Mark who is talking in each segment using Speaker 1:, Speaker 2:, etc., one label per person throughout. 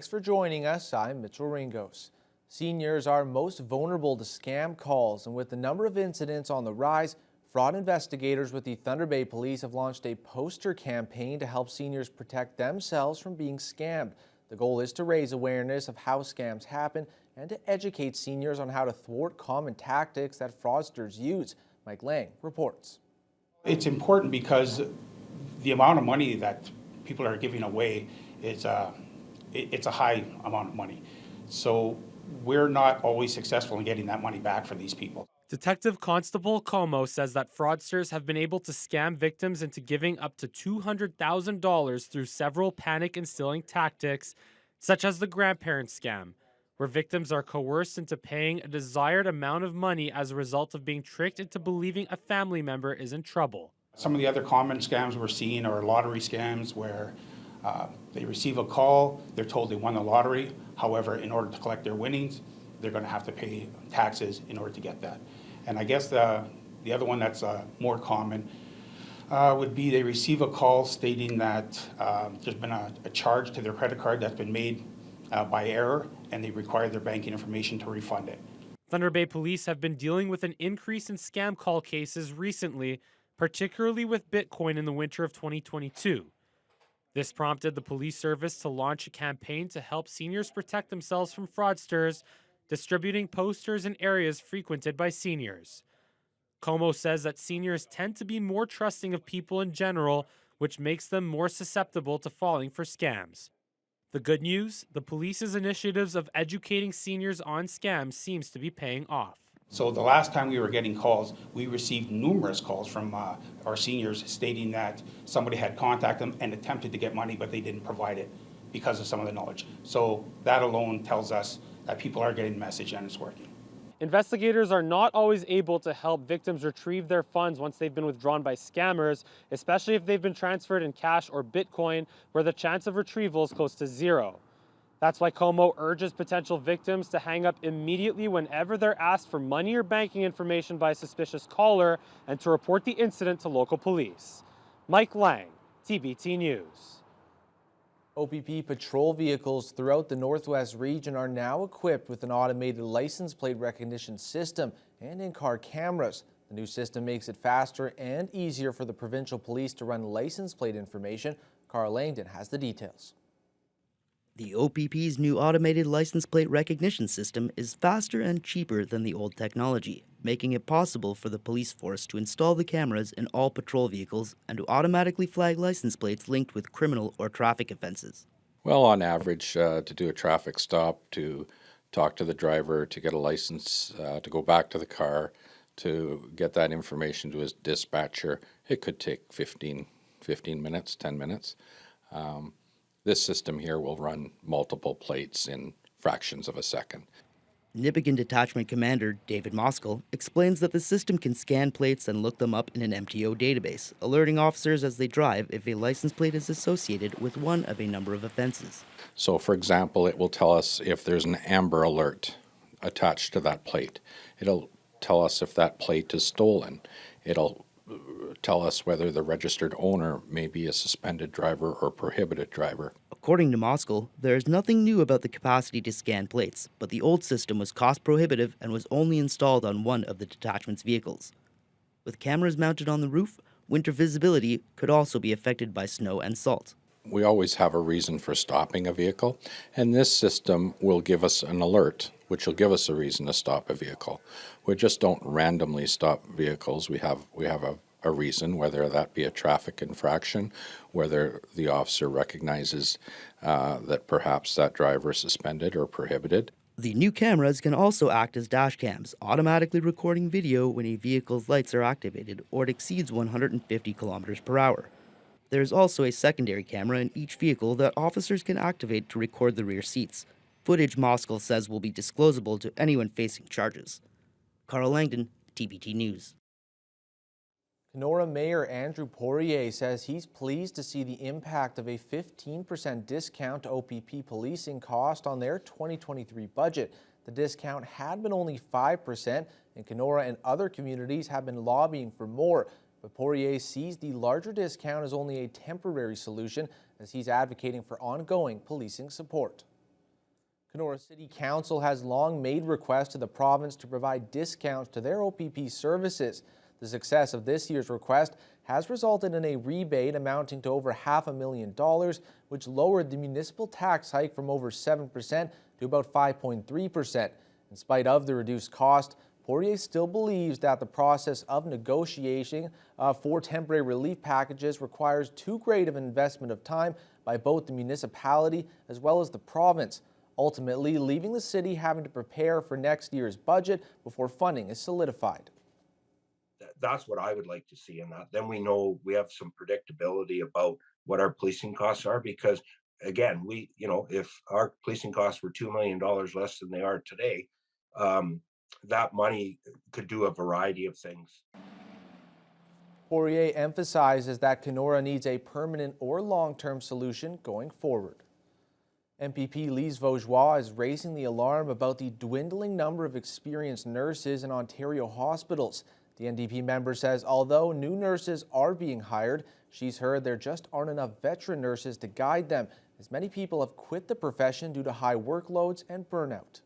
Speaker 1: Thanks for joining us. I'm Mitchell Ringos. Seniors are most vulnerable to scam calls, and with the number of incidents on the rise, fraud investigators with the Thunder Bay Police have launched a poster campaign to help seniors protect themselves from being scammed. The goal is to raise awareness of how scams happen and to educate seniors on how to thwart common tactics that fraudsters use. Mike Lang reports.
Speaker 2: It's important because the amount of money that people are giving away is it's a high amount of money. So we're not always successful in getting that money back for these people.
Speaker 3: Detective Constable Como says that fraudsters have been able to scam victims into giving up to $200,000 through several panic-instilling tactics, such as the grandparent scam, where victims are coerced into paying a desired amount of money as a result of being tricked into believing a family member is in trouble.
Speaker 2: Some of the other common scams we're seeing are lottery scams where they receive a call, they're told they won the lottery. However, in order to collect their winnings, they're going to have to pay taxes in order to get that. And I guess the other one that's more common would be they receive a call stating that there's been a charge to their credit card that's been made by error, and they require their banking information to refund it.
Speaker 3: Thunder Bay Police have been dealing with an increase in scam call cases recently, particularly with Bitcoin in the winter of 2022. This prompted the police service to launch a campaign to help seniors protect themselves from fraudsters, distributing posters in areas frequented by seniors. Como says that seniors tend to be more trusting of people in general, which makes them more susceptible to falling for scams. The good news, the police's initiatives of educating seniors on scams seems to be paying off.
Speaker 2: So the last time we were getting calls, we received numerous calls from our seniors stating that somebody had contacted them and attempted to get money, but they didn't provide it because of some of the knowledge. So that alone tells us that people are getting the message and it's working.
Speaker 3: Investigators are not always able to help victims retrieve their funds once they've been withdrawn by scammers, especially if they've been transferred in cash or Bitcoin, where the chance of retrieval is close to zero. That's why Como urges potential victims to hang up immediately whenever they're asked for money or banking information by a suspicious caller and to report the incident to local police. Mike Lang, TBT News.
Speaker 1: OPP patrol vehicles throughout the Northwest region are now equipped with an automated license plate recognition system and in-car cameras. The new system makes it faster and easier for the provincial police to run license plate information. Carl Langdon has the details.
Speaker 4: The OPP's new automated license plate recognition system is faster and cheaper than the old technology, making it possible for the police force to install the cameras in all patrol vehicles and to automatically flag license plates linked with criminal or traffic offenses.
Speaker 5: Well, on average, to do a traffic stop, to talk to the driver, to get a license, to go back to the car, to get that information to his dispatcher, it could take 15 minutes, 10 minutes. This system here will run multiple plates in fractions of a second.
Speaker 4: Nipigon Detachment Commander David Moskal explains that the system can scan plates and look them up in an MTO database, alerting officers as they drive if a license plate is associated with one of a number of offenses.
Speaker 5: So, for example, it will tell us if there's an Amber Alert attached to that plate. It'll tell us if that plate is stolen. It'll tell us whether the registered owner may be a suspended driver or prohibited driver.
Speaker 4: According to Moskal, there is nothing new about the capacity to scan plates, but the old system was cost prohibitive and was only installed on one of the detachment's vehicles. With cameras mounted on the roof, winter visibility could also be affected by snow and salt.
Speaker 5: We always have a reason for stopping a vehicle, and this system will give us an alert, which will give us a reason to stop a vehicle. We just don't randomly stop vehicles. We have a reason, whether that be a traffic infraction, whether the officer recognizes that perhaps that driver is suspended or prohibited.
Speaker 4: The new cameras can also act as dash cams, automatically recording video when a vehicle's lights are activated or it exceeds 150 kilometers per hour. There is also a secondary camera in each vehicle that officers can activate to record the rear seats. Footage Moskal says will be disclosable to anyone facing charges. Carl Langdon, TBT News.
Speaker 1: Kenora Mayor Andrew Poirier says he's pleased to see the impact of a 15% discount to OPP policing cost on their 2023 budget. The discount had been only 5%, and Kenora and other communities have been lobbying for more. But Poirier sees the larger discount as only a temporary solution, as he's advocating for ongoing policing support. Kenora City Council has long made requests to the province to provide discounts to their OPP services. The success of this year's request has resulted in a rebate amounting to over $500,000, which lowered the municipal tax hike from over 7% to about 5.3%. In spite of the reduced cost, Poirier still believes that the process of negotiating for temporary relief packages requires too great of an investment of time by both the municipality as well as the province, ultimately leaving the city having to prepare for next year's budget before funding is solidified.
Speaker 6: That's what I would like to see in that. Then we know we have some predictability about what our policing costs are, because again, if our policing costs were $2 million less than they are today, that money could do a variety of things.
Speaker 1: Poirier emphasizes that Kenora needs a permanent or long-term solution going forward. MPP Lise Vaugeois is raising the alarm about the dwindling number of experienced nurses in Ontario hospitals. The NDP member says although new nurses are being hired, she's heard there just aren't enough veteran nurses to guide them, as many people have quit the profession due to high workloads and burnout.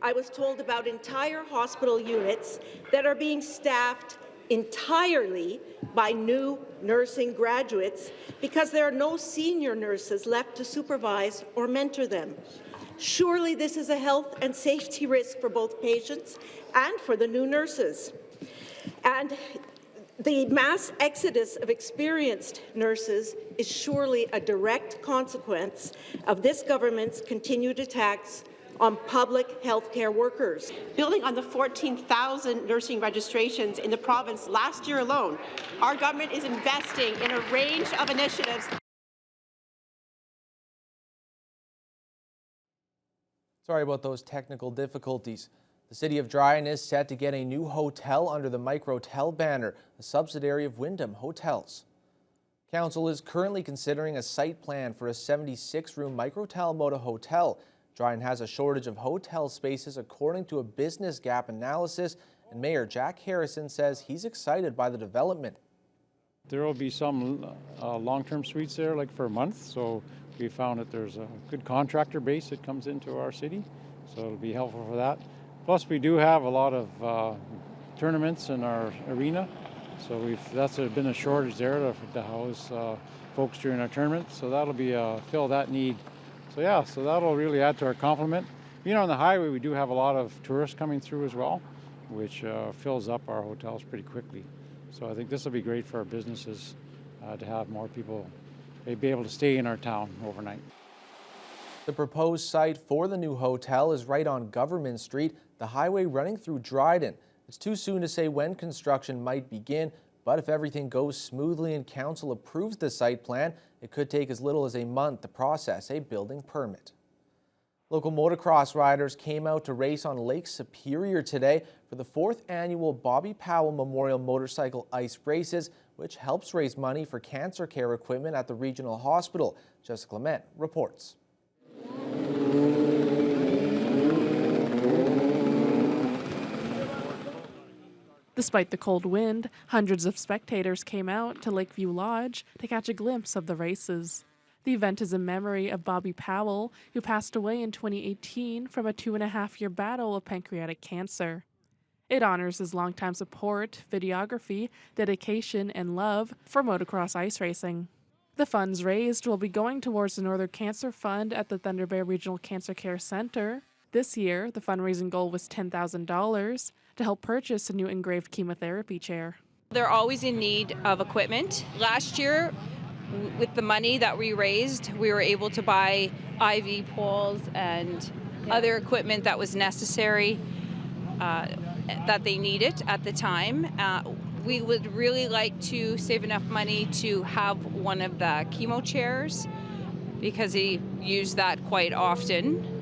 Speaker 7: I was told about entire hospital units that are being staffed entirely by new nursing graduates because there are no senior nurses left to supervise or mentor them. Surely this is a health and safety risk for both patients and for the new nurses. And the mass exodus of experienced nurses is surely a direct consequence of this government's continued attacks on public healthcare workers.
Speaker 8: Building on the 14,000 nursing registrations in the province last year alone, our government is investing in a range of initiatives.
Speaker 1: Sorry about those technical difficulties. The City of Dryden is set to get a new hotel under the Microtel banner, a subsidiary of Wyndham Hotels. Council is currently considering a site plan for a 76-room Microtel Moda hotel. Dryden has a shortage of hotel spaces according to a business gap analysis, and Mayor Jack Harrison says he's excited by the development.
Speaker 9: There will be some long-term suites there, like for a month, so we found that there's a good contractor base that comes into our city, so it'll be helpful for that. Plus, we do have a lot of tournaments in our arena, so that's been a shortage there to house folks during our tournaments, so that'll be fill that need. So yeah, so that'll really add to our complement. On the highway, we do have a lot of tourists coming through as well, which fills up our hotels pretty quickly. So I think this will be great for our businesses to have more people be able to stay in our town overnight.
Speaker 1: The proposed site for the new hotel is right on Government Street, the highway running through Dryden. It's too soon to say when construction might begin, but if everything goes smoothly and council approves the site plan, it could take as little as a month to process a building permit. Local motocross riders came out to race on Lake Superior today for the 4th annual Bobby Powell Memorial Motorcycle Ice Races, which helps raise money for cancer care equipment at the regional hospital. Jessica Clement reports.
Speaker 10: Despite the cold wind, hundreds of spectators came out to Lakeview Lodge to catch a glimpse of the races. The event is in memory of Bobby Powell, who passed away in 2018 from a 2.5-year battle of pancreatic cancer. It honors his longtime support, videography, dedication, and love for motocross ice racing. The funds raised will be going towards the Northern Cancer Fund at the Thunder Bay Regional Cancer Care Center. This year, the fundraising goal was $10,000 to help purchase a new engraved chemotherapy chair.
Speaker 11: They're always in need of equipment. Last year, with the money that we raised, we were able to buy IV poles and other equipment that was necessary that they needed at the time. We would really like to save enough money to have one of the chemo chairs because he used that quite often.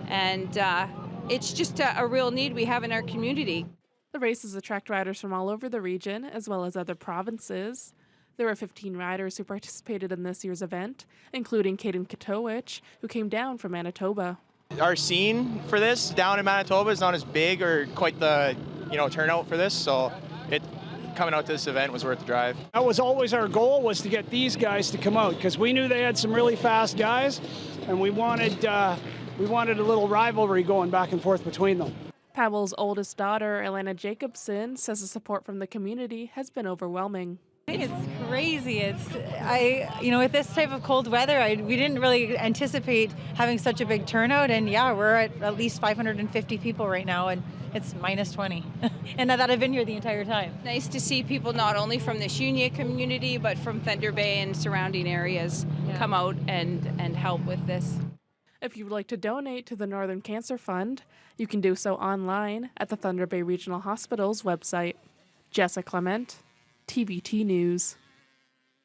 Speaker 11: And it's just a real need we have in our community.
Speaker 10: The races attract riders from all over the region as well as other provinces. There were 15 riders who participated in this year's event, including Caden Katowicz, who came down from Manitoba.
Speaker 12: Our scene for this down in Manitoba is not as big or quite the turnout for this, so coming out to this event was worth the drive.
Speaker 13: That was always our goal, was to get these guys to come out, because we knew they had some really fast guys, and we wanted We wanted a little rivalry going back and forth between them.
Speaker 10: Powell's oldest daughter, Elena Jacobson, says the support from the community has been overwhelming.
Speaker 14: I think it's crazy. With this type of cold weather, we didn't really anticipate having such a big turnout. And yeah, we're at least 550 people right now, and it's minus 20. And that I've been here the entire time.
Speaker 11: Nice to see people not only from the Shunya community, but from Thunder Bay and surrounding areas come out and help with this.
Speaker 10: If you would like to donate to the Northern Cancer Fund, you can do so online at the Thunder Bay Regional Hospital's website. Jessica Clement, TBT News.